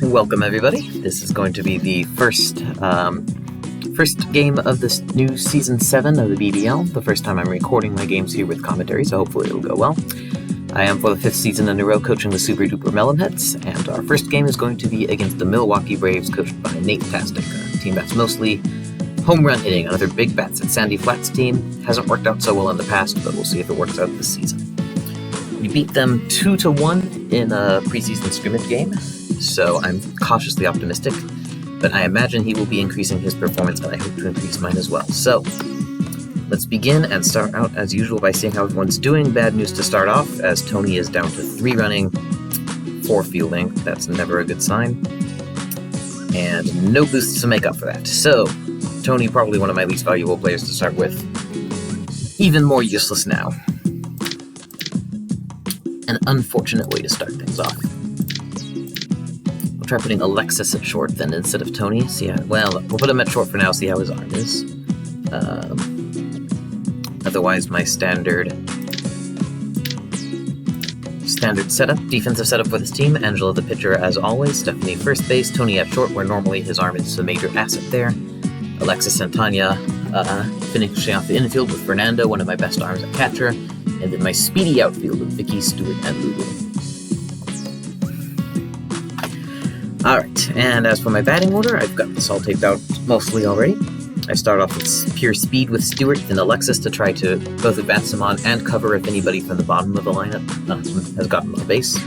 Welcome everybody. This is going to be the first game of this new Season 7 of the BBL, the first time I'm recording my games here with commentary, so hopefully it'll go well. I am for the 5th season in a row coaching the Super Duper Melonheads, and our first game is going to be against the Milwaukee Braves coached by Nate Tastic, a team that's mostly home run hitting. Another big bats at Sandy Flats team. Hasn't worked out so well in the past, but we'll see if it works out this season. We beat them 2-1 in a preseason scrimmage game, so I'm cautiously optimistic, but I imagine he will be increasing his performance, and I hope to increase mine as well. So, let's begin and start out as usual by seeing how everyone's doing. Bad news to start off, as Tony is down to 3 running, 4 fielding. That's never a good sign. And no boosts to make up for that. So, Tony, probably one of my least valuable players to start with. Even more useless now. An unfortunate way to start things off. We'll try putting Alexis at short then instead of Tony. We'll put him at short for now, see how his arm is. Otherwise, my standard setup, defensive setup for this team. Angela the pitcher as always, Stephanie first base, Tony at short, where normally his arm is a major asset there. Alexis and Tanya finishing off the infield with Fernando, one of my best arms at catcher. And then my speedy outfield with Vicky, Stewart, and Lulu. Alright, and as for my batting order, I've got this all taped out mostly already. I start off with pure speed with Stewart, then Alexis to try to both advance him on and cover if anybody from the bottom of the lineup has gotten on base.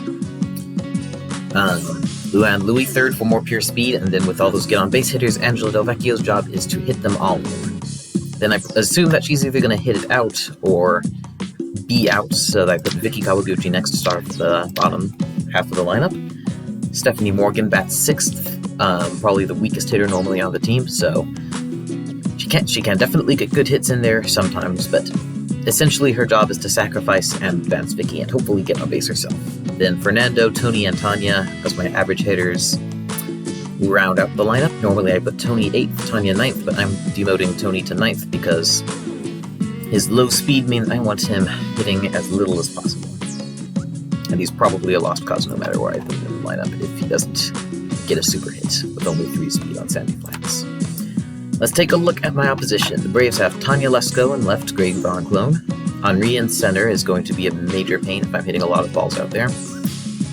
Luan Louis third for more pure speed, and then with all those get-on-base hitters, Angela Del Vecchio's job is to hit them all in. Then I assume that she's either going to hit it out or be out, so that I put Vicky Kawaguchi next to start the bottom half of the lineup. Stephanie Morgan bats 6th, probably the weakest hitter normally on the team, so she can definitely get good hits in there sometimes, but essentially her job is to sacrifice and advance Vicky and hopefully get on base herself. Then Fernando, Tony, and Tanya as my average hitters round out the lineup. Normally I put Tony 8th, Tanya 9th, but I'm demoting Tony to 9th because his low speed means I want him hitting as little as possible. And he's probably a lost cause no matter where I put him in the lineup if he doesn't get a super hit with only 3 speed on Sandy Flats. Let's take a look at my opposition. The Braves have Tanya Lesko in left, Greg Vaughn clone. Henri in center is going to be a major pain if I'm hitting a lot of balls out there.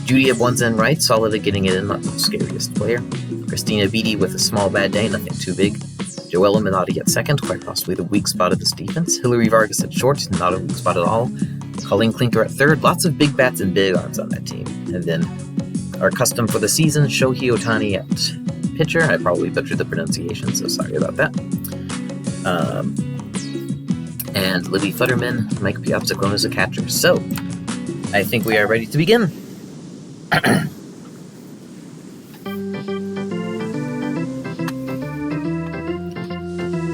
Judy at one's end right, solid at getting it in, not the scariest player. Christina Beatty with a small bad day, nothing too big. Joella Minotti at second, quite possibly the weak spot of this defense. Hillary Vargas at short, not a weak spot at all. Colleen Klinker at third, lots of big bats and big arms on that team. And then our custom for the season, Shohei Ohtani at pitcher. I probably butchered the pronunciation, so sorry about that. And Libby Futterman, Mike Piazzacone as a catcher. So, I think we are ready to begin.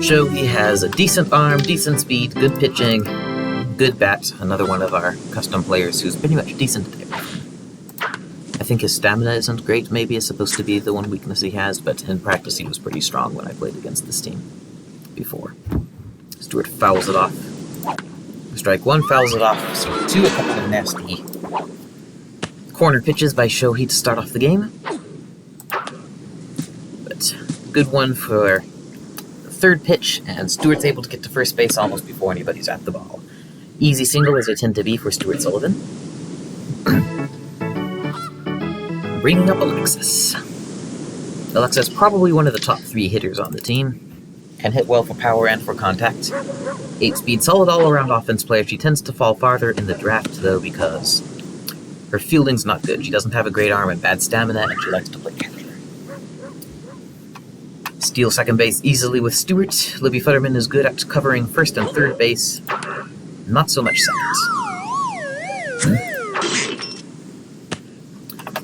Shohei has a decent arm, decent speed, good pitching, good bat. Another one of our custom players who's pretty much decent at everything. I think his stamina isn't great, maybe is supposed to be the one weakness he has, but in practice he was pretty strong when I played against this team before. Stewart fouls it off. Strike 1 fouls it off. Strike 2, a couple of nasty corner pitches by Shohei to start off the game. But good one for third pitch, and Stewart's able to get to first base almost before anybody's at the ball. Easy single, as they tend to be for Stuart Sullivan. Bringing up Alexis. Alexis is probably one of the top 3 hitters on the team. Can hit well for power and for contact. 8 speed, solid all-around offense player. She tends to fall farther in the draft, though, because her fielding's not good. She doesn't have a great arm and bad stamina, and she likes to play catcher. Steal second base easily with Stewart. Libby Futterman is good at covering first and third base. Not so much second.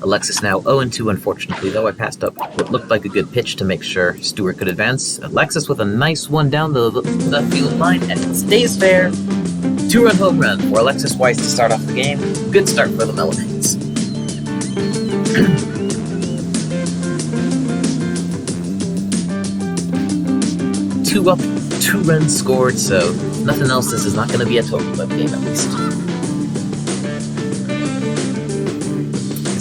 Alexis now 0-2, unfortunately, though. I passed up what looked like a good pitch to make sure Stewart could advance. Alexis with a nice one down the field line, and it stays fair. 2-run home run for Alexis Weiss to start off the game. Good start for the Melonheads. 2 up, 2 runs scored, so nothing else. This is not going to be a total game, at least.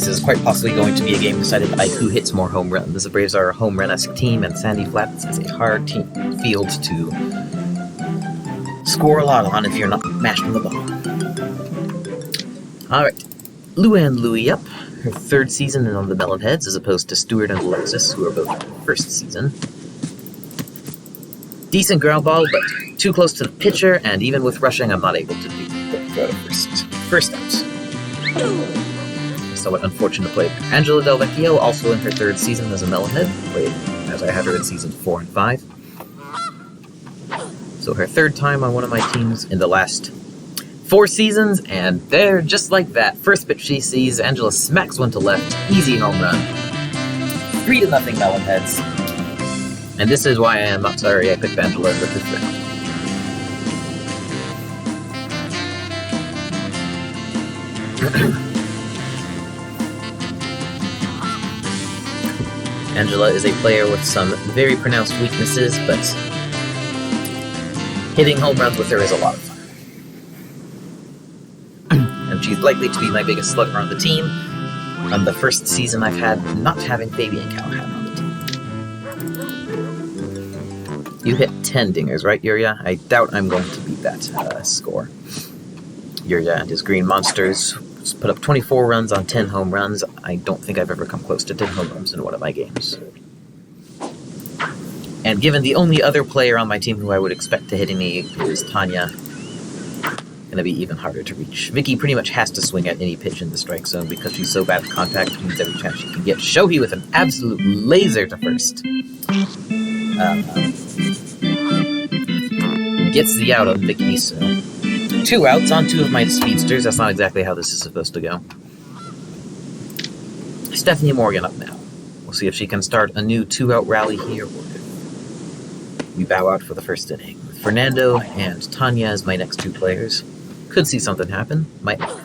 This is quite possibly going to be a game decided by who hits more home runs. The Braves are a home run-esque team, and Sandy Flats is a hard field to score a lot on if you're not mashing the ball. Alright, Luann Louie up. Her third season on the Melonheads, as opposed to Stuart and Alexis, who are both in their first season. Decent ground ball, but too close to the pitcher, and even with rushing, I'm not able to go to first out. Somewhat unfortunate play. Angela Del Vecchio, also in her third season as a Melonhead, played as I had her in season 4 and 5. So her third time on one of my teams in the last 4 seasons, and there, just like that, first pitch she sees, Angela smacks one to left, easy home run. 3-0 Melonheads. And this is why I am not sorry I picked Angela in the 5th round. Angela is a player with some very pronounced weaknesses, but hitting home runs with her is a lot of fun. And she's likely to be my biggest slugger on the team, on the first season I've had not having Fabian Callahan on the team. You hit 10 dingers, right, Yuria? I doubt I'm going to beat that score. Yuria and his Green Monsters put up 24 runs on 10 home runs. I don't think I've ever come close to 10 home runs in one of my games. And given the only other player on my team who I would expect to hit me is Tanya, gonna be even harder to reach. Vicky pretty much has to swing at any pitch in the strike zone because she's so bad at contact, she needs every chance she can get. Shohei with an absolute laser to first. Gets the out on Vicky, so 2 outs on 2 of my speedsters. That's not exactly how this is supposed to go. Stephanie Morgan up now. We'll see if she can start a new 2-out rally here, or if we bow out for the first inning. With Fernando and Tanya as my next 2 players. Could see something happen. Might not.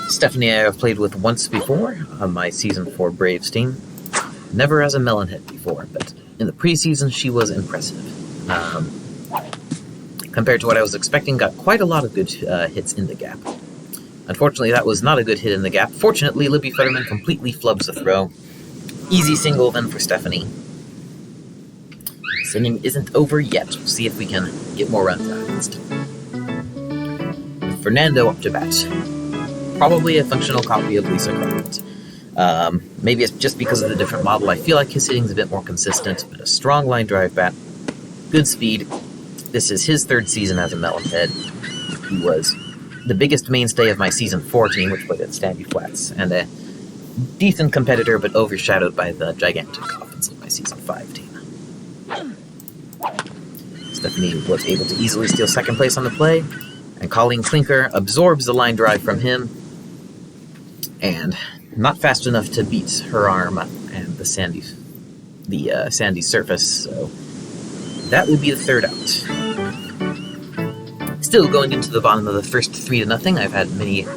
Stephanie I have played with once before on my Season 4 Braves team. Never as a Melonhead before, but in the preseason she was impressive. Compared to what I was expecting, got quite a lot of good hits in the gap. Unfortunately, that was not a good hit in the gap. Fortunately, Libby Futterman completely flubs the throw. Easy single then for Stephanie. This inning isn't over yet. We'll see if we can get more runs out of this time. With Fernando up to bat. Probably a functional copy of Lisa Crockett. Maybe it's just because of the different model. I feel like his hitting's a bit more consistent, but a strong line drive bat, good speed. This is his 3rd season as a Melonhead. He was the biggest mainstay of my Season 4 team, which played at Sandy Flats, and a decent competitor, but overshadowed by the gigantic offense of my Season 5 team. Stephanie was able to easily steal 2nd place on the play, and Colleen Klinker absorbs the line drive from him, and not fast enough to beat her arm and the sandy surface, so that would be the 3rd out. Still going into the bottom of the first 3-0. I've had many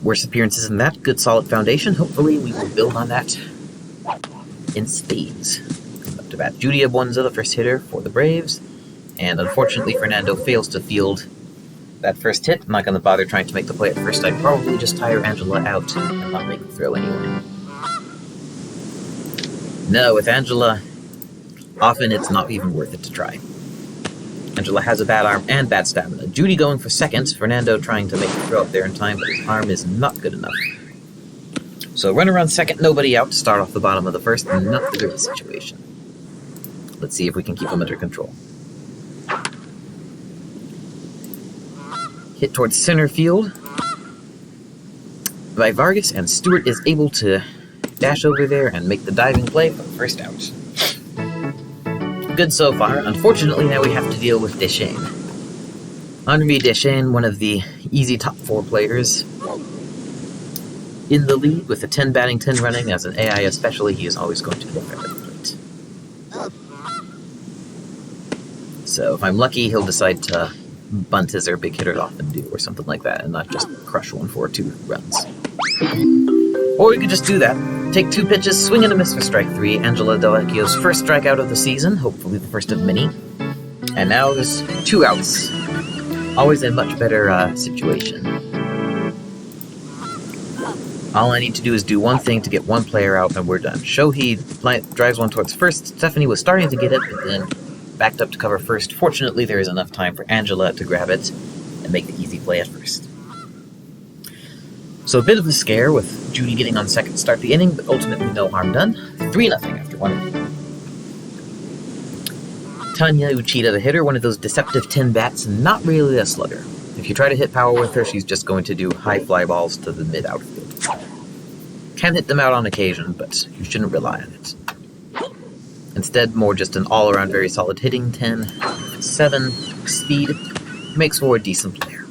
worse appearances than that. Good solid foundation. Hopefully we will build on that in spades. Up to bat, Judy Abonza, the first hitter for the Braves, and unfortunately Fernando fails to field that first hit. I'm not going to bother trying to make the play at first. I'd probably just tire Angela out and not make the throw anyway. No, with Angela, often it's not even worth it to try. Angela has a bad arm and bad stamina. Judy going for 2nd, Fernando trying to make the throw up there in time, but his arm is not good enough. So runner on 2nd, nobody out to start off the bottom of the 1st, not the good situation. Let's see if we can keep him under control. Hit towards center field by Vargas, and Stewart is able to dash over there and make the diving play for the 1st out. Good so far. Unfortunately, now we have to deal with Deschênes. Henri Deschênes, one of the easy top 4 players in the league, with a 10 batting, 10 running. As an AI especially, he is always going to be a fairly great. So if I'm lucky, he'll decide to bunt as their big hitters often do, or something like that, and not just crush one for 2 runs. Or we could just do that. Take 2 pitches, swing and a miss for strike 3. Angela Del Vecchio's first strikeout of the season, hopefully the first of many. And now there's 2 outs. always a much better situation. All I need to do is do one thing to get one player out, and we're done. Shohei drives one towards first. Stephanie was starting to get it, but then backed up to cover first. Fortunately, there is enough time for Angela to grab it and make the easy play at first. So a bit of a scare with Judy getting on second to start the inning, but ultimately no harm done. 3-0 after 1 inning. Tanya Uchida, the hitter, one of those deceptive 10 bats, not really a slugger. If you try to hit power with her, she's just going to do high fly balls to the mid-outfield. Can hit them out on occasion, but you shouldn't rely on it. Instead, more just an all-around very solid hitting, 10-7 speed, makes for a decent player.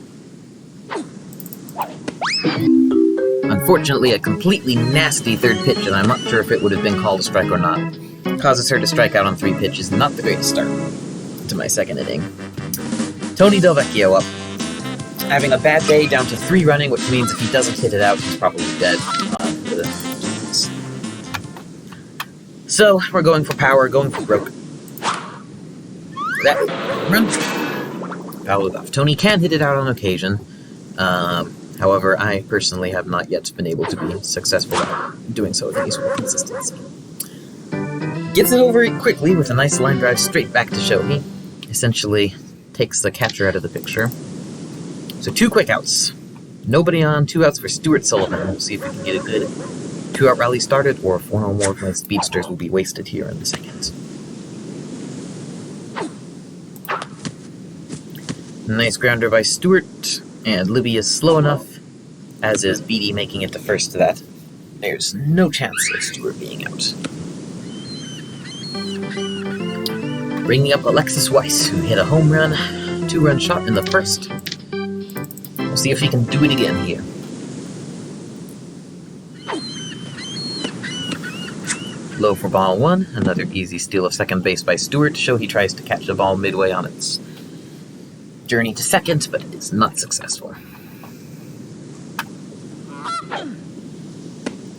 Unfortunately, a completely nasty third pitch, and I'm not sure if it would have been called a strike or not. Causes her to strike out on 3 pitches, not the greatest start to my second inning. Tony Delvecchio up. Having a bad day, down to 3 running, which means if he doesn't hit it out, he's probably dead. So, we're going for power, going for broke. That run. Fouled off. Tony can hit it out on occasion. However, I personally have not yet been able to be successful at doing so with any sort of consistency. Gets it over quickly with a nice line drive straight back to Shohei. Essentially takes the catcher out of the picture. So 2 quick outs. Nobody on, 2 outs for Stuart Sullivan. We'll see if we can get a good 2-out rally started, or if 1 or more of my speedsters will be wasted here in the second. Nice grounder by Stewart, and Libby is slow enough, as is Beatty making it to first to that. There's no chance of Stewart being out. Bringing up Alexis Weiss, who hit a home run, 2-run shot in the first. We'll see if he can do it again here. Low for ball 1, another easy steal of second base by Stewart. Shohei tries to catch the ball midway on its journey to second, but it's not successful.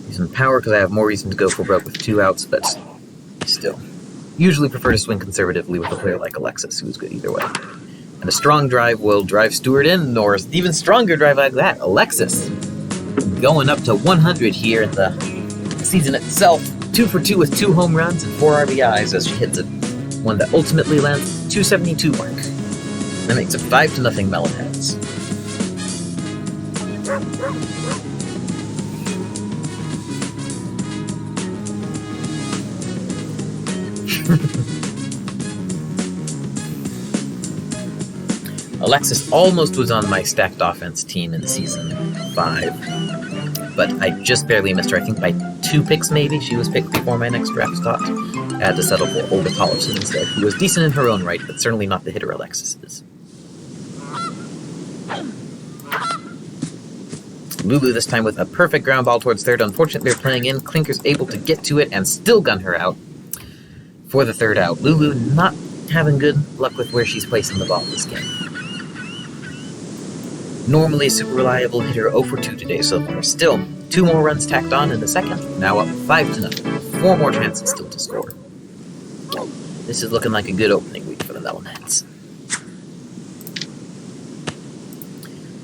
Using power because I have more reason to go for broke with 2 outs, but still. Usually prefer to swing conservatively with a player like Alexis, who's good either way. And a strong drive will drive Stewart in, or an even stronger drive like that. Alexis going up to 100 here in the season itself. 2 for 2 with 2 home runs and 4 RBIs as she hits it. One that ultimately lands 272 mark. That makes it 5-0 Melonheads. Alexis almost was on my stacked offense team in season 5, but I just barely missed her. I think by 2 picks maybe. She was picked before my next draft spot. I had to settle for Olga Tollefson instead, who was decent in her own right, but certainly not the hitter Alexis is. Lulu this time with a perfect ground ball towards third. Unfortunately, they're playing in. Klinker's able to get to it and still gun her out for the 3rd out. Lulu not having good luck with where she's placing the ball this game. Normally a super reliable hitter, 0 for 2 today so far. Still, 2 more runs tacked on in the second. Now up 5-0. 4 more chances still to score. This is looking like a good opening week for the Melonheads.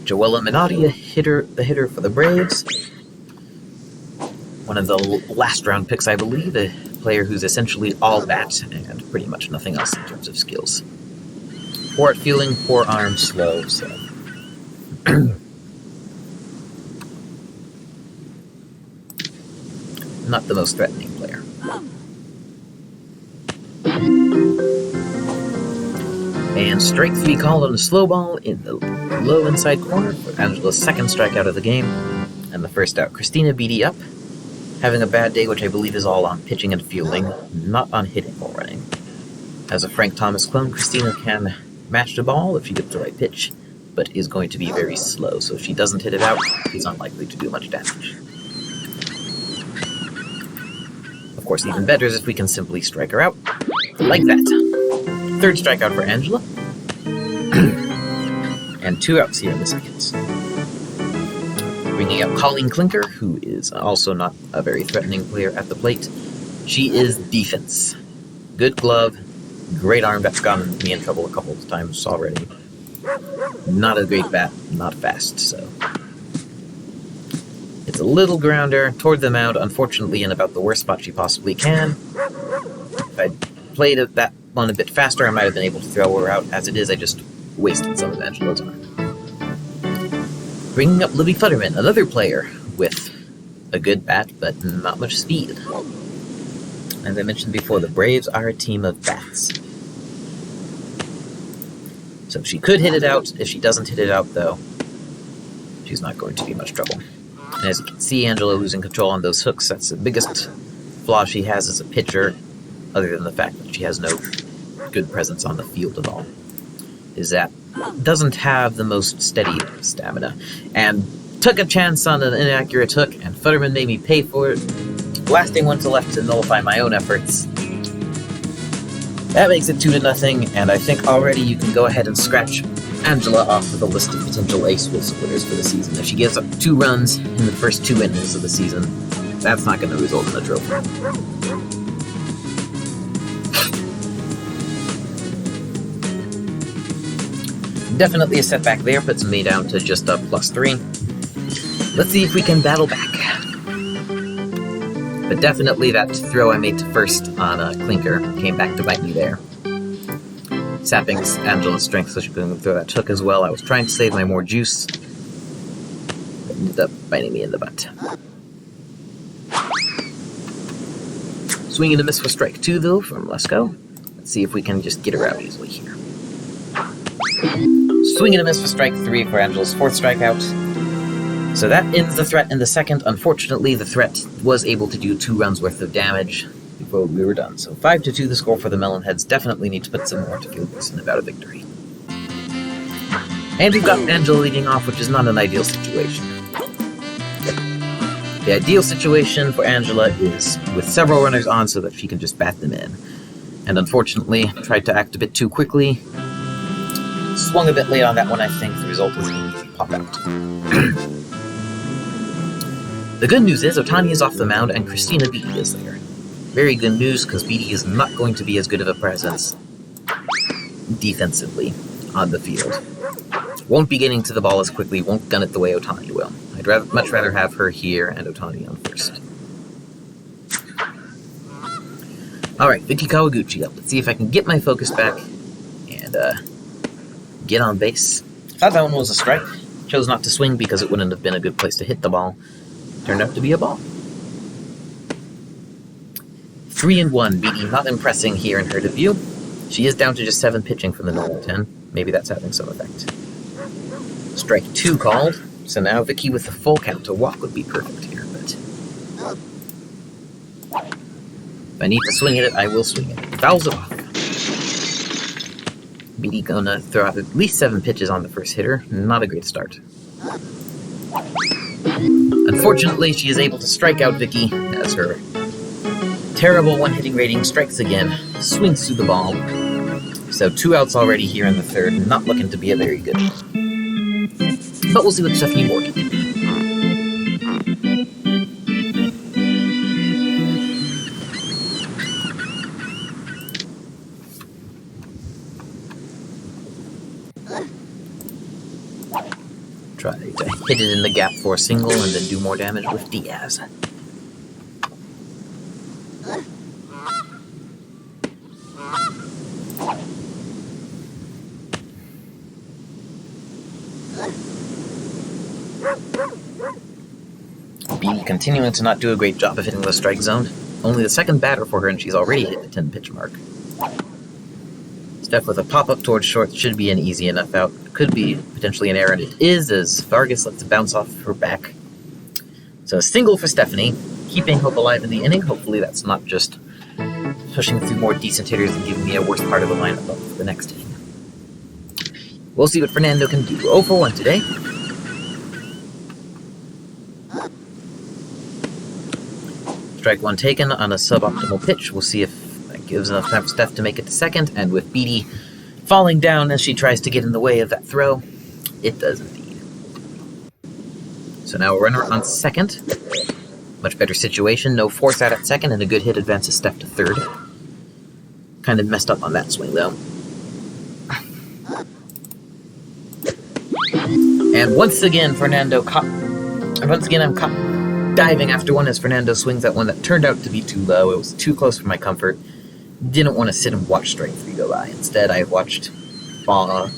Joella Minotti, the hitter for the Braves. One of the last round picks, I believe. A player who's essentially all bat and pretty much nothing else in terms of skills. Poor at fielding, poor arm, slow, so... not the most threatening player. And strike 3 called on a slow ball in the low inside corner for Angela's 2nd strikeout of the game. And the 1st out, Christina Beatty up, having a bad day, which I believe is all on pitching and fielding, not on hitting or running. As a Frank Thomas clone, Christina can match the ball if she gets the right pitch, but is going to be very slow, so if she doesn't hit it out, she's unlikely to do much damage. Of course, even better is if we can simply strike her out, like that. 3rd strikeout for Angela, and 2 outs here in the second. Bringing up Colleen Klinker, who is also not a very threatening player at the plate. She is defense. Good glove, great arm. That's gotten me in trouble a couple of times already. Not a great bat, not fast, so... It's a little grounder toward the mound, unfortunately in about the worst spot she possibly can. If I'd played that one a bit faster, I might have been able to throw her out. As it is, I just wasted some of Angela's time. Bringing up Libby Futterman, another player with a good bat, but not much speed. As I mentioned before, the Braves are a team of bats. So she could hit it out. If she doesn't hit it out, though, she's not going to be much trouble. And as you can see, Angela losing control on those hooks. That's the biggest flaw she has as a pitcher, other than the fact that she has no good presence on the field at all, is that doesn't have the most steady stamina. And took a chance on an inaccurate hook, and Futterman made me pay for it. Blasting one to left to nullify my own efforts. That makes it 2-0, and I think already you can go ahead and scratch Angela off of the list of potential ace whistle winners for the season. If she gives up 2 runs in the first 2 innings of the season, that's not going to result in a trophy. Definitely a setback there, puts me down to just a +3. Let's see if we can battle back. But definitely that throw I made to first on a clinker came back to bite me there. Sapping Angela's strength so she couldn't throw that hook as well. I was trying to save my more juice, but ended up biting me in the butt. Swing and a miss for strike 2 though from Lesko. Let's see if we can just get her out easily here. Swing and a miss for strike 3 for Angela's 4th strikeout. So that ends the threat in the second. Unfortunately, the threat was able to do 2 runs worth of damage before we were done. So 5-2 the score for the Melonheads. Definitely need to put some more to feel decent about a victory. And we've got Angela leading off, which is not an ideal situation. The ideal situation for Angela is with several runners on so that she can just bat them in. And unfortunately, tried to act a bit too quickly. Swung a bit late on that one, I think. The result is an easy pop-out. The good news is Otani is off the mound and Christina Beatty is there. Very good news, because Beatty is not going to be as good of a presence defensively on the field. Won't be getting to the ball as quickly, won't gun it the way Otani will. I'd much rather have her here and Otani on first. Alright, Vicky Kawaguchi up. Let's see if I can get my focus back and get on base. Thought that one was a strike. Chose not to swing because it wouldn't have been a good place to hit the ball. Turned out to be a ball. 3-1, Beatty not impressing here in her debut. She is down to just 7 pitching from the normal 10. Maybe that's having some effect. Strike 2 called. So now Vicky with the full count. A walk would be perfect here, but if I need to swing at it, I will swing it. Fouls it off. Beatty gonna throw out at least 7 pitches on the first hitter. Not a great start. Unfortunately, she is able to strike out Vicky as her terrible one-hitting rating strikes again. Swings through the ball. So 2 outs already here in the third. Not looking to be a very good one. But we'll see what Stephanie Moore can do. Try to hit it in the gap for a single and then do more damage with Diaz. B continuing to not do a great job of hitting the strike zone. Only the second batter for her and she's already hit the 10-pitch mark. Steph with a pop-up towards short should be an easy enough out. Could be potentially an error, and it is, as Vargas lets it bounce off her back. So a single for Stephanie, keeping hope alive in the inning. Hopefully that's not just pushing through more decent hitters and giving me a worse part of the lineup for the next inning. We'll see what Fernando can do. 0 for 1 today. Strike 1 taken on a suboptimal pitch. We'll see if that gives enough time for Steph to make it to second, and with Beatty falling down as she tries to get in the way of that throw, it does indeed. So now a runner on second. Much better situation, no force out at second, and a good hit advances Steph to third. Kind of messed up on that swing, though. And once again, I'm caught diving after one as Fernando swings at one that turned out to be too low. It was too close for my comfort. Didn't want to sit and watch strike 3 go by. Instead, I watched ball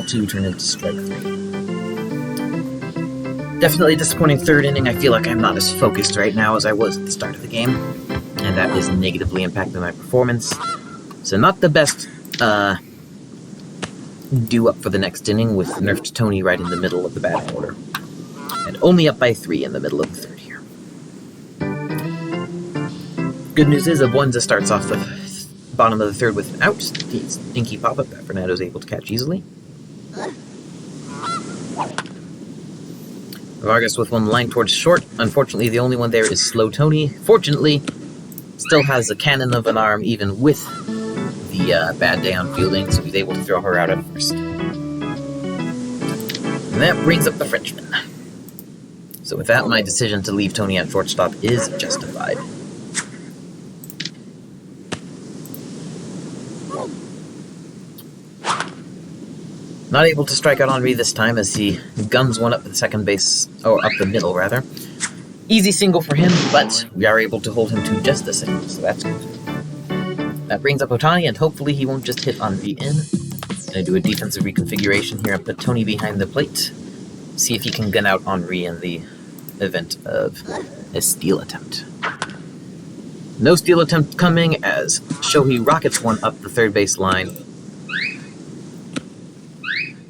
2 turn into strike 3. Definitely a disappointing third inning. I feel like I'm not as focused right now as I was at the start of the game, and that is negatively impacting my performance. So not the best due up for the next inning with nerfed Tony right in the middle of the batting order. And only up by 3 in the middle of the third here. Good news is Abwenza starts off the bottom of the third with an out. The stinky pop-up that Fernando's able to catch easily. Vargas with one line towards short. Unfortunately, the only one there is Slow Tony. Fortunately, still has a cannon of an arm even with the bad day on fielding, so he's able to throw her out at first. And that brings up the Frenchman. So with that, my decision to leave Tony at shortstop is justified. Not able to strike out Henry this time as he guns one up the second base, or up the middle rather. Easy single for him, but we are able to hold him to just a single, so that's good. That brings up Otani, and hopefully he won't just hit Henry in. Gonna do a defensive reconfiguration here and put Tony behind the plate. See if he can gun out Henry in the event of a steal attempt. No steal attempt coming as Shohei rockets one up the third base line.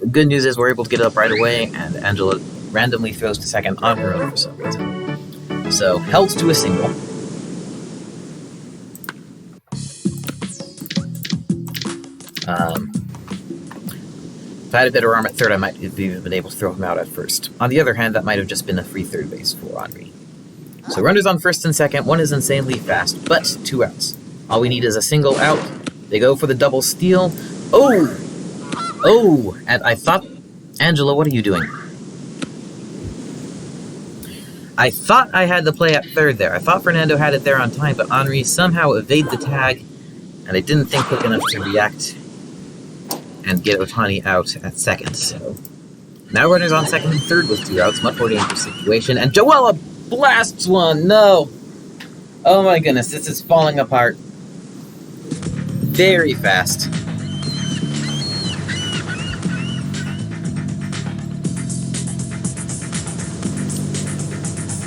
The good news is we're able to get it up right away, and Angela randomly throws to second on her own for some reason. So, held to a single. If I had a better arm at third, I might have even been able to throw him out at first. On the other hand, that might have just been a free third base for Henry. So runners on first and second. One is insanely fast, but 2 outs. All we need is a single out. They go for the double steal. Oh! Oh! And I thought... Angela, what are you doing? I thought I had the play at third there. I thought Fernando had it there on time, but Henry somehow evaded the tag, and I didn't think quick enough to react and get Otani out at second. So now runners on second and third with 2 outs. Much more dangerous situation. And Joella blasts one! No! Oh my goodness, this is falling apart very fast.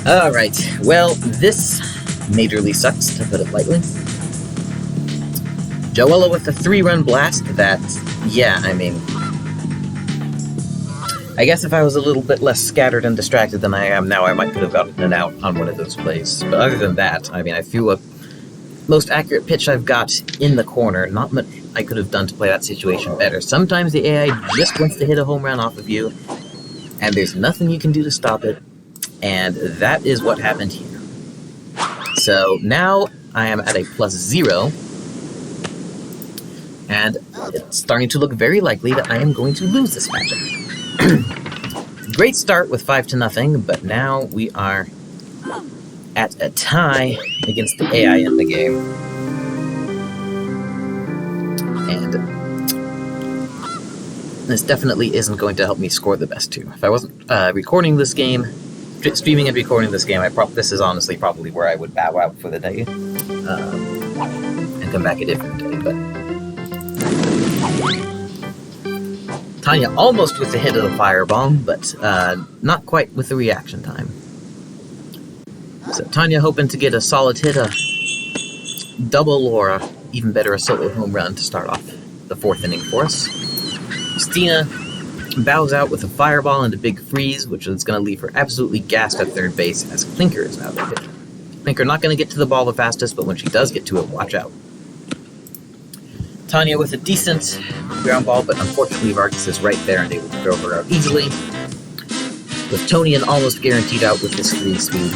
Alright, well, this majorly sucks, to put it lightly. Joella with a 3-run blast that, yeah, I mean... I guess if I was a little bit less scattered and distracted than I am now, I might could have gotten an out on one of those plays. But other than that, I mean, I threw a most accurate pitch I've got in the corner. Not much I could have done to play that situation better. Sometimes the AI just wants to hit a home run off of you, and there's nothing you can do to stop it. And that is what happened here. So now I am at a +0, and it's starting to look very likely that I am going to lose this matchup. Great start with 5-0, but now we are at a tie against the AI in the game. And this definitely isn't going to help me score the best 2. If I wasn't recording this game, streaming and recording this game, this is honestly probably where I would bow out for the day and come back a different day. But Tanya almost with the hit of the firebomb, but not quite with the reaction time. So Tanya hoping to get a solid hit, a double, or even better, a solo home run to start off the 4th inning for us. Stina bows out with a fireball and a big freeze, which is going to leave her absolutely gassed at third base as Clinker is now there. Clinker not going to get to the ball the fastest, but when she does get to it, watch out. Tanya with a decent ground ball, but unfortunately Vargas is right there and able to throw her out easily. With Tony an almost guaranteed out with his 3 speed.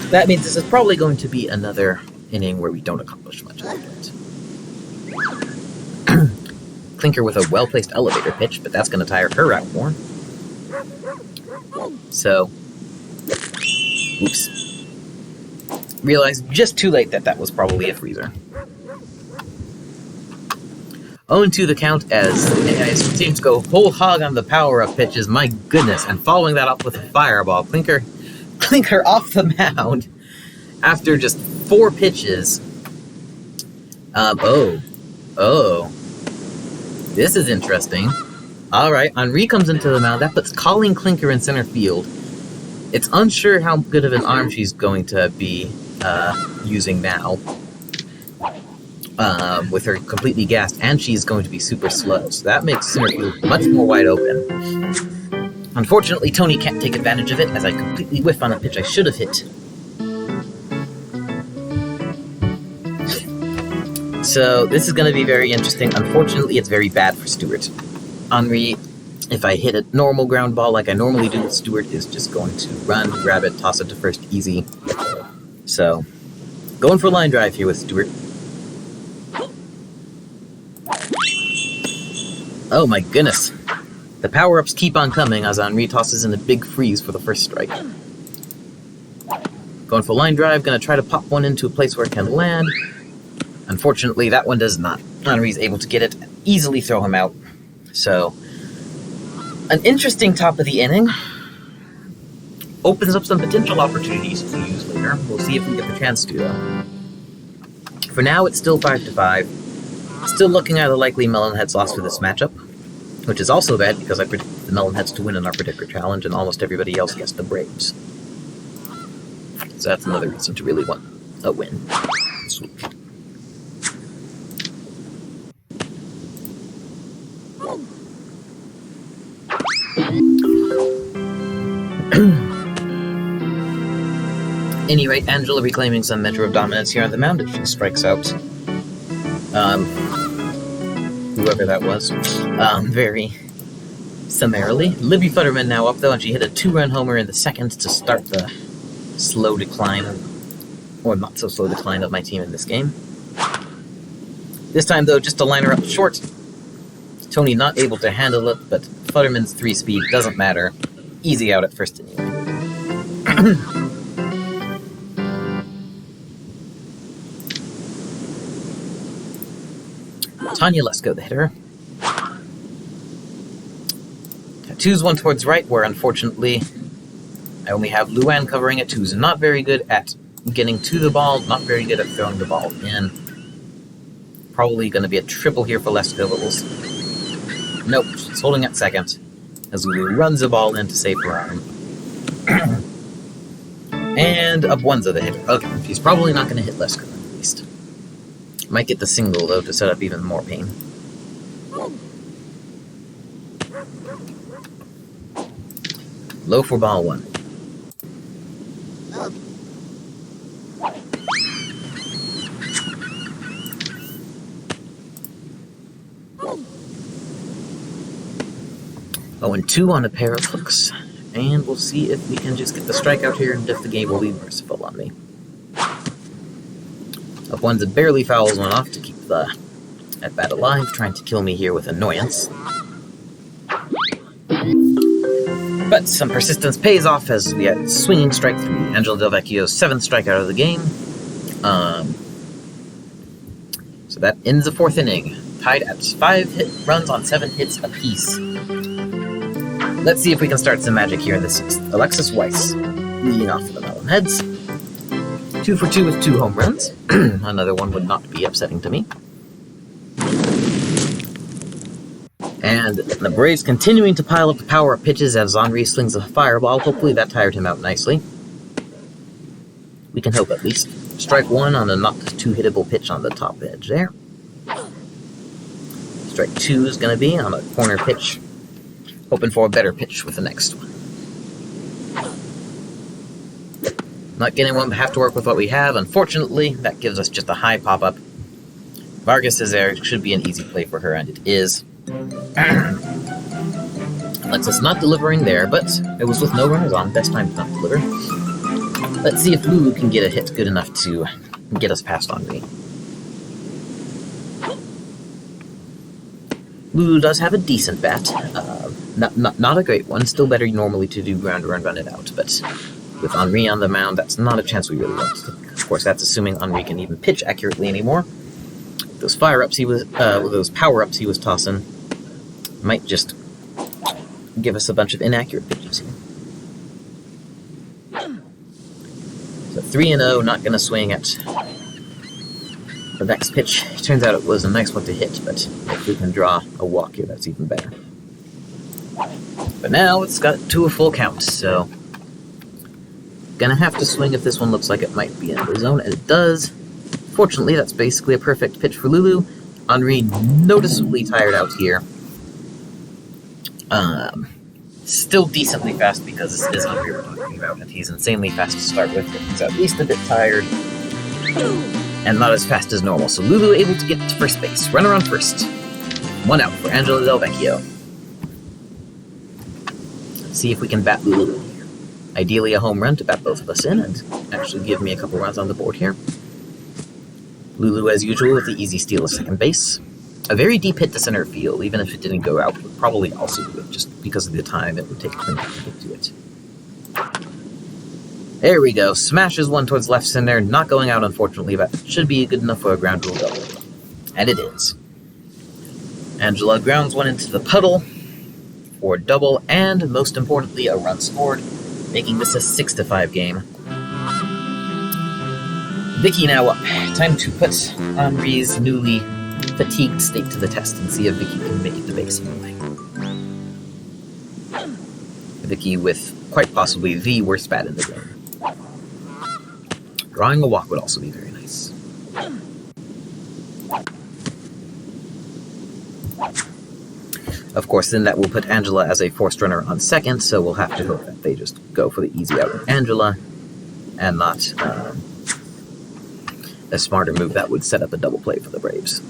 That means this is probably going to be another inning where we don't accomplish much of it. Clinker with a well-placed elevator pitch, but that's going to tire her out more. So, oops. Realized just too late that that was probably a freezer. 0-2 the count as teams go whole hog on the power-up pitches. My goodness, and following that up with a fireball. Clinker off the mound after just 4 pitches. This is interesting. Alright, Henri comes into the mound. That puts Colleen Clinker in center field. It's unsure how good of an arm she's going to be using now. With her completely gassed, and she's going to be super slow. So that makes center field much more wide open. Unfortunately, Tony can't take advantage of it, as I completely whiff on a pitch I should have hit. So this is going to be very interesting. Unfortunately, it's very bad for Stewart. Henri, if I hit a normal ground ball like I normally do with Stewart, is just going to run, grab it, toss it to first easy. So, going for line drive here with Stewart. Oh my goodness. The power-ups keep on coming as Henri tosses in a big freeze for the first strike. Going for line drive, gonna try to pop one into a place where it can land. Unfortunately, that one does not. Henri's able to get it, easily throw him out. So, an interesting top of the inning. Opens up some potential opportunities to use later. We'll see if we get the chance to, though. For now, it's still 5-5. Still looking at a likely Melonheads loss for this matchup, which is also bad because I predict the Melonheads to win in our Predictor Challenge, and almost everybody else guessed the Braves. So that's another reason to really want a win. Sweet. Any rate, Angela reclaiming some measure of dominance here on the mound as she strikes out whoever that was, very summarily. Libby Futterman now up, though, and she hit a 2-run homer in the second to start the slow decline, or not so slow decline, of my team in this game. This time, though, just to line her up short. Tony not able to handle it, but Futterman's 3-speed doesn't matter. Easy out at first anyway. Tanya Lesko, the hitter. Tattoos one towards right, where unfortunately I only have Luann covering it, who's not very good at getting to the ball, not very good at throwing the ball in. Probably going to be a triple here for Lesko, but we'll see. Nope, she's holding at second as Lulu runs the ball in to save her arm. And Abwenza, the hitter. Okay, she's probably not going to hit Lesko at least. Might get the single, though, to set up even more pain. Low for ball 1. Oh, and 2 on a pair of hooks. And we'll see if we can just get the strikeout here, and if the game will be merciful on me. Abwenza barely fouls one off to keep the at-bat alive, trying to kill me here with annoyance. But some persistence pays off as we had swinging strike 3. Angela Del Vecchio's 7th strikeout of the game. So that ends the 4th inning. Tied at 5 runs on 7 hits apiece. Let's see if we can start some magic here in the 6th. Alexis Weiss leading off for the Melonheads. 2 for 2 with 2 home runs. Another one would not be upsetting to me. And the Braves continuing to pile up the power-up pitches as Henri slings a fireball. Hopefully that tired him out nicely. We can hope at least. Strike 1 on a not too hittable pitch on the top edge there. Strike 2 is going to be on a corner pitch. Hoping for a better pitch with the next one. Not getting one, but have to work with what we have. Unfortunately, that gives us just a high pop-up. Vargas is there. It should be an easy play for her, and it is. Alexis not delivering there, but it was with no runners on. Best time to not deliver. Let's see if Lulu can get a hit good enough to get us past Henri. Lulu does have a decent bat. Not a great one. Still better normally to do ground run, run it out, but with Henri on the mound, that's not a chance we really want to take. Of course, that's assuming Henri can even pitch accurately anymore. those fire-ups he was, those power-ups he was tossing might just give us a bunch of inaccurate pitches here. So 3-0, not going to swing at the next pitch. Turns out it was a nice one to hit, but if we can draw a walk here, that's even better. But now it's got to a full count, so gonna have to swing if this one looks like it might be in the zone, and it does. Fortunately, that's basically a perfect pitch for Lulu. Henri noticeably tired out here. Still decently fast because this is Henri we're talking about, and he's insanely fast to start with. He's at least a bit tired, and not as fast as normal. So Lulu able to get to first base. Runner on first. 1 out for Angela Del Vecchio. Let's see if we can bat Lulu in here. Ideally a home run to bat both of us in, and actually give me a couple runs on the board here. Lulu, as usual, with the easy steal of second base. A very deep hit to center field, even if it didn't go out, would probably also do it, just because of the time it would take to get to it. There we go. Smashes one towards left center, not going out, unfortunately, but should be good enough for a ground rule double. And it is. Angela grounds one into the puddle for a double, and, most importantly, a run scored, making this a 6-5 game. Vicky now up. Time to put Henri's newly fatigued state to the test and see if Vicky can make it to base anyway. Vicky with quite possibly the worst bat in the game. Drawing a walk would also be very nice. Of course, then that will put Angela as a forced runner on second, so we'll have to hope that they just go for the easy out with Angela, and not a smarter move that would set up a double play for the Braves.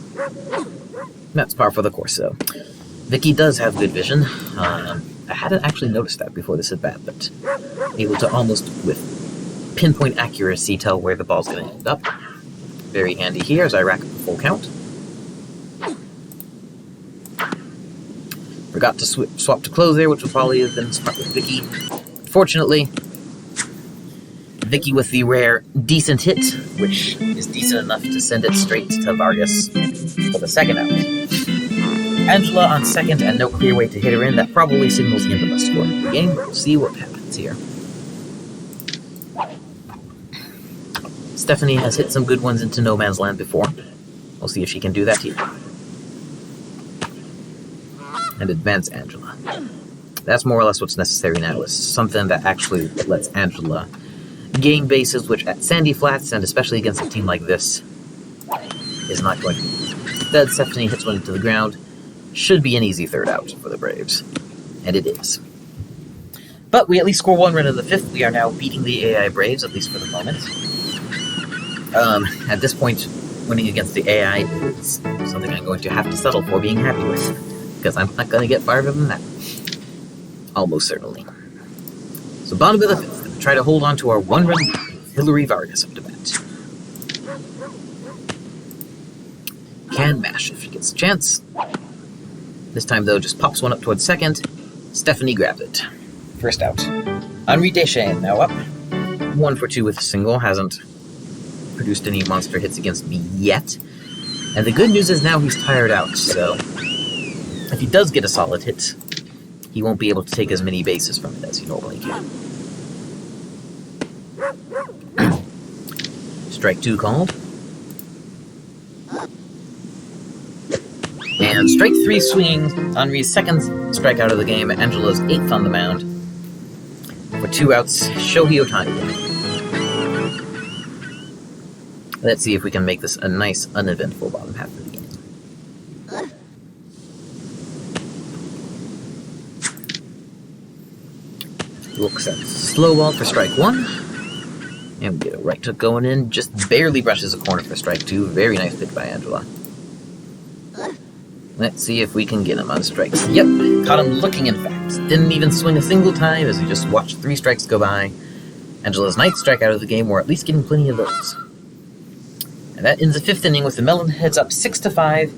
That's par for the course, though. Vicky does have good vision. I hadn't actually noticed that before this at bat, but able to almost, with pinpoint accuracy, tell where the ball's going to end up. Very handy here as I rack up a full count. Forgot to swap to close there, which would probably have been smart with Vicky. Fortunately, Vicky with the rare decent hit, which is decent enough to send it straight to Vargas for the second out. Angela on second and no clear way to hit her in. That probably signals the end of the scoring of the game. We'll see what happens here. Stephanie has hit some good ones into no man's land before. We'll see if she can do that here. And advance Angela. That's more or less what's necessary now, is something that actually lets Angela gain bases, which at Sandy Flats, and especially against a team like this, is not going to be. Instead, Stephanie hits one into the ground. Should be an easy third out for the Braves. And it is. But we at least score one run in the fifth. We are now beating the AI Braves, at least for the moment. At this point, winning against the AI is something I'm going to have to settle for being happy with, because I'm not going to get farther than that. Almost certainly. So bottom of the fifth. Try to hold on to our one-run lead with Hillary Vargas up to bat. Can mash if she gets a chance. This time, though, just pops one up towards second. Stephanie grabs it. First out. Henri Deschamps now up. 1 for 2 with a single. Hasn't produced any monster hits against me yet. And the good news is now he's tired out, so if he does get a solid hit, he won't be able to take as many bases from it as he normally can. Strike 2 called. And strike 3 swinging. Henri's second strikeout of the game. Angela's 8th on the mound. For 2 outs, Shohei Ohtani. Let's see if we can make this a nice, uneventful bottom half of the game. Looks at slow ball for strike 1. And we get a right hook going in. Just barely brushes a corner for strike 2. Very nice pitch by Angela. Let's see if we can get him on strikes. Yep, caught him looking, in fact. Didn't even swing a single time as we just watched 3 strikes go by. Angela's 9th strikeout of the game. We're at least getting plenty of those. And that ends the 5th inning with the Melonheads up 6-5.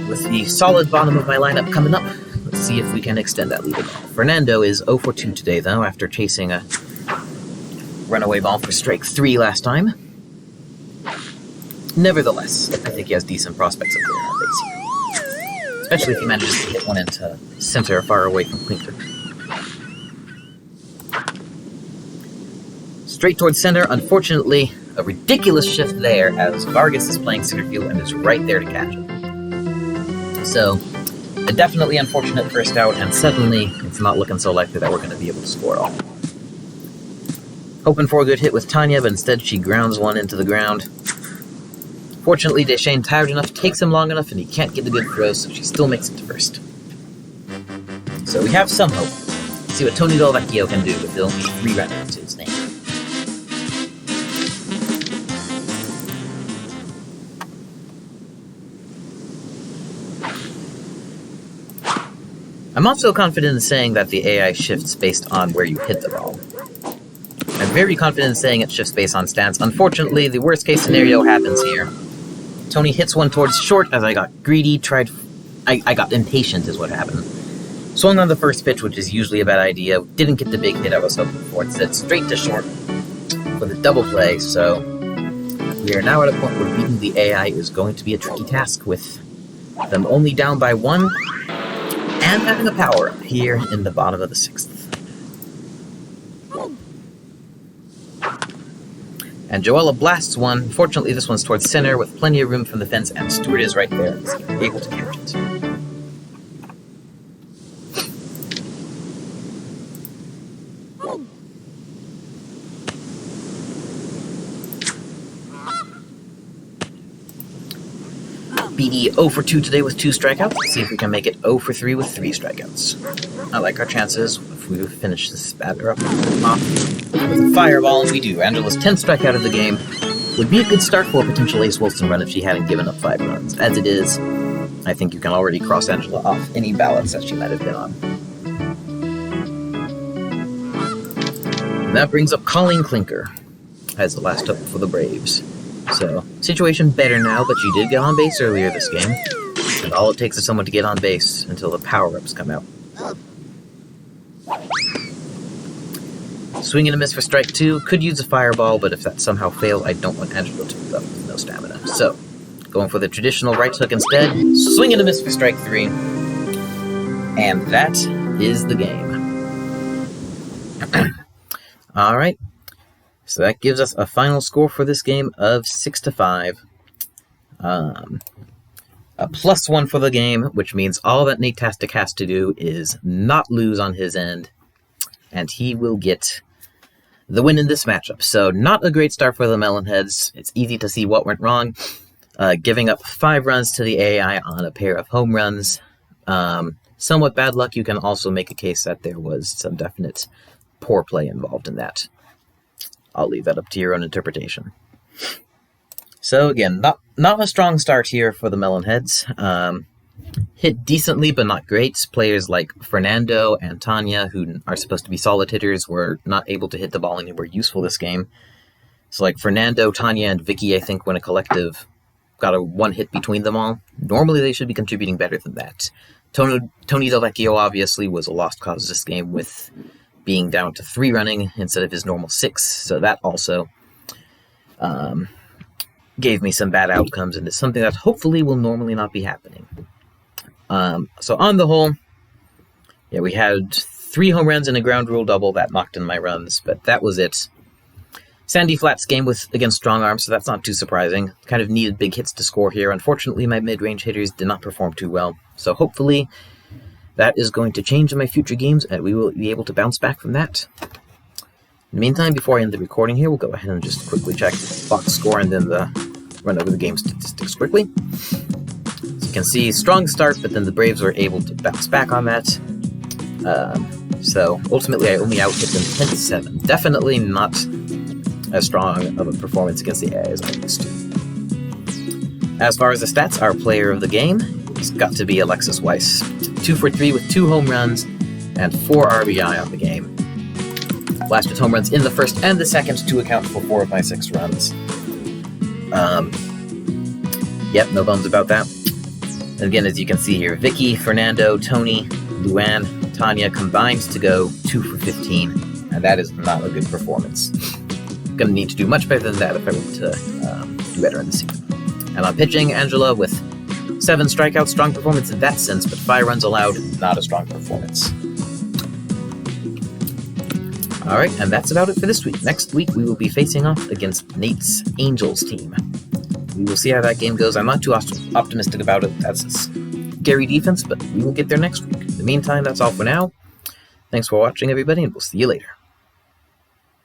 With the solid bottom of my lineup coming up. Let's see if we can extend that lead at all. Fernando is 0 for 2 today, though, after chasing a runaway ball for strike 3 last time. Nevertheless, I think he has decent prospects of going on base here. Especially if he manages to hit one into center far away from Clinker. Straight towards center, unfortunately, a ridiculous shift there as Vargas is playing center field and is right there to catch it. So, a definitely unfortunate first out, and suddenly it's not looking so likely that we're going to be able to score at all. Hoping for a good hit with Tanya, but instead she grounds one into the ground. Fortunately, Deschênes tired enough, takes him long enough, and he can't get the good throw, so she still makes it to first. So we have some hope. Let's see what Tony Del Vecchio can do with only 3 runners to his name. I'm also confident in saying that the AI shifts based on where you hit the ball. I'm very confident in saying it shifts based on stats. Unfortunately, the worst case scenario happens here. Tony hits one towards short as I got greedy, I got impatient is what happened. Swung on the first pitch, which is usually a bad idea. Didn't get the big hit I was hoping for. Instead, straight to short for the double play, so we are now at a point where beating the AI is going to be a tricky task with them only down by 1 and having a power up here in the bottom of the 6th. And Joella blasts one. Fortunately, this one's towards center with plenty of room from the fence, and Stewart is right there. He's able to catch it. BD 0 for 2 today with 2 strikeouts. Let's see if we can make it 0 for 3 with 3 strikeouts. I like our chances if we finish this batter up with a fireball, and we do. Angela's 10th strikeout of the game would be a good start for a potential Ace Wilson run if she hadn't given up 5 runs. As it is, I think you can already cross Angela off any ballots that she might have been on. And that brings up Colleen Clinker as the last up for the Braves. So, situation better now, but she did get on base earlier this game, and all it takes is someone to get on base until the power-ups come out. Swing and a miss for strike 2, could use a fireball, but if that somehow fails, I don't want Angelo to move up with no stamina. So, going for the traditional right hook instead, swing and a miss for strike 3, and that is the game. Alright. So that gives us a final score for this game of 6-5. A +1 for the game, which means all that Nate Tastic has to do is not lose on his end, and he will get the win in this matchup. So not a great start for the Melonheads. It's easy to see what went wrong. Giving up 5 runs to the AI on a pair of home runs. Somewhat bad luck. You can also make a case that there was some definite poor play involved in that. I'll leave that up to your own interpretation. So again, not a strong start here for the Melonheads. Hit decently, but not great. Players like Fernando and Tanya, who are supposed to be solid hitters, were not able to hit the ball anywhere useful this game. So like Fernando, Tanya, and Vicky, I think, when a collective got a 1 hit between them all. Normally they should be contributing better than that. Tony Del Vecchio obviously was a lost cause this game with being down to 3 running instead of his normal 6, so that also gave me some bad outcomes, and it's something that hopefully will normally not be happening. So on the whole, yeah, we had 3 home runs and a ground rule double that knocked in my runs, but that was it. Sandy Flat's game was against strong arms, so that's not too surprising. Kind of needed big hits to score here. Unfortunately, my mid-range hitters did not perform too well, so hopefully that is going to change in my future games, and we will be able to bounce back from that. In the meantime, before I end the recording here, we'll go ahead and just quickly check the box score and then run over the game statistics quickly. As you can see, strong start, but then the Braves were able to bounce back on that. So ultimately, I only out-hit them 10-7. Definitely not as strong of a performance against the AI as I used to. As far as the stats, our player of the game has got to be Alexis Weiss. 2 for 3 with 2 home runs and 4 RBI on the game. Blasted home runs in the first and the second to account for 4 of my 6 runs. Yep, no bones about that. And again, as you can see here, Vicky, Fernando, Tony, Luann, Tanya combined to go 2 for 15, and that is not a good performance. Gonna need to do much better than that if I want to do better in the season. And on pitching, Angela with 7 strikeouts, strong performance in that sense, but 5 runs allowed, not a strong performance. Alright, and that's about it for this week. Next week, we will be facing off against Nate's Angels team. We will see how that game goes. I'm not too optimistic about it. That's a scary defense, but we will get there next week. In the meantime, that's all for now. Thanks for watching, everybody, and we'll see you later.